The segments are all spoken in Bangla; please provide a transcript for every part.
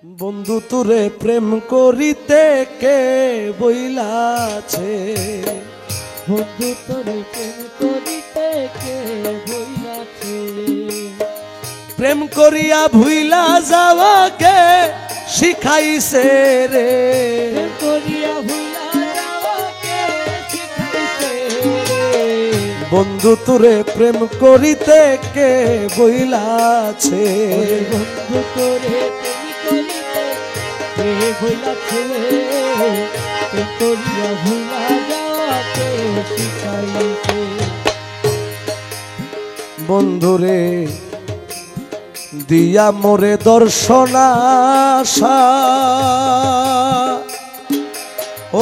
বন্ধু তোরে প্রেম করিতে কে বইলাছে, বন্ধু তোরে প্রেম করিতে কে বইলাছে, প্রেম করিয়া ভুইলা যাওয়াকে শিখাইছে রে, প্রেম করিয়া ভুলা যাওয়াকে শিখাইছে রে। বন্ধু তোরে প্রেম করিতে কে বইলাছে, বন্ধু তোরে প্রেম করিতে কে বইলাছে, প্রেম করিয়া ভুলা যাওয়াকে শিখাইছে। বন্ধুরে দিয়া মোরে দর্শনাশা,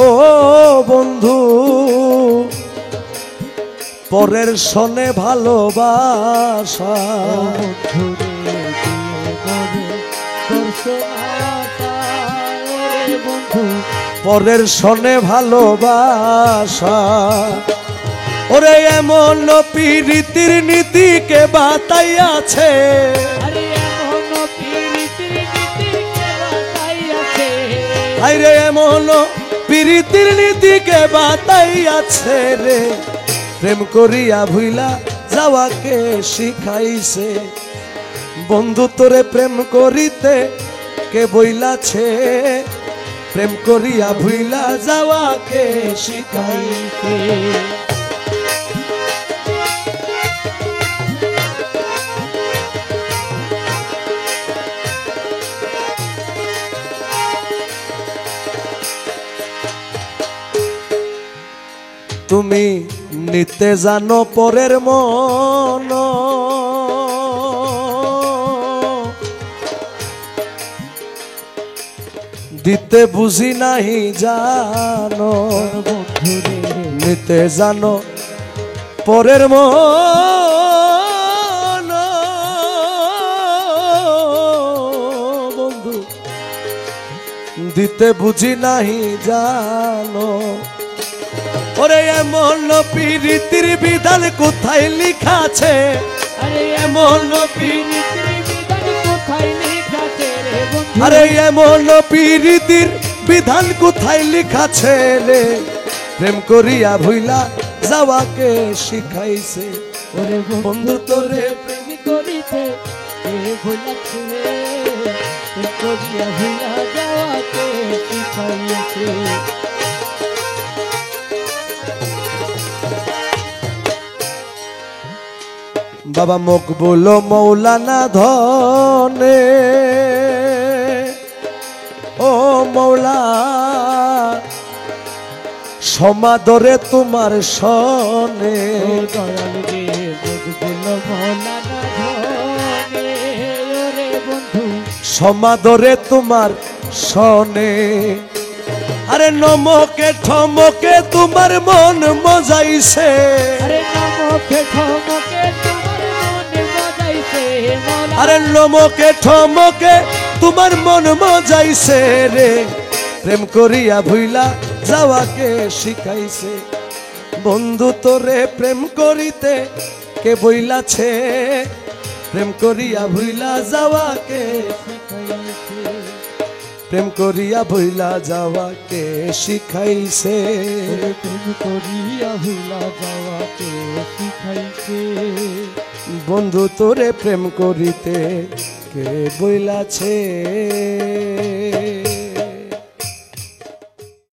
ও বন্ধু পরের সনে ভালোবাসা, বন্ধুরে দিয়ে মরে দর্শনাশা, ওরে বন্ধু পরের সনে ভালোবাসা, ওরে এমন পীড়িতির নীতিকে বাতাইয়াছে, আরে এমন পীড়িতির নীতিকে বাতাইয়াছে, আরে এমন পীড়িতির নীতিকে বাতাইয়াছে রে, প্রেম করিয়া ভুইলা যাওয়াকে শিখাইছে, বন্ধু তোরে প্রেম করিতে কে বইলাছে, প্রেম করিয়া ভুইলা যাওয়াকে শিখাইছে। তুমি নিতে জানো পরের মন, দিতে বুঝি নাহি জানো, বন্ধুরে নিতে জানো পরের মন, বন্ধু দিতে বুঝি নাহি জানো, ওরে এমন পীড়িতির বিধান কোথায় লিখাছে, আরে এমন পীড়িতির বিধান কোথায় লিখাছে রে বন্ধু, আরে এমন পীড়িতির বিধান কোথায় লিখাছে রে, প্রেম করিয়া ভুইলা যাওয়াকে শিখাইছে, ওরে বন্ধু তোরে প্রেম করিতে কে বইলাছে, প্রেম করিয়া ভুলা যাওয়াকে শিখাইছে। বাবা মকবুল মৌলানা ধনে, ও মৌলা সমাদরে তোমার সনে, ও দয়াল রে মকবুল মৌলানা ধনে, ওরে বন্ধু সমাদরে তোমার সনে, আরে নমকে ঠমকে তোমার মন মজাইছে, আরে নমকে ঠমকে তোমার মনে মজাইছে মৌলা, আরে নমকে ঠমকে তোমার মন মজাইছে রে, প্রেম করিয়া ভুইলা যাওয়াকে শিখাইছে, বন্ধু তোরে প্রেম করিতে কে বইলাছে, প্রেম করিয়া ভুইলা যাওয়াকে শিখাইছে। প্রেম করিয়া ভুইলা যাওয়াকে শিখাইছে, ওরে প্রেম করিয়া ভুলা যাওয়াকে শিখাইছে। বন্ধু তোরে প্রেম করিতে কে বইলাছে।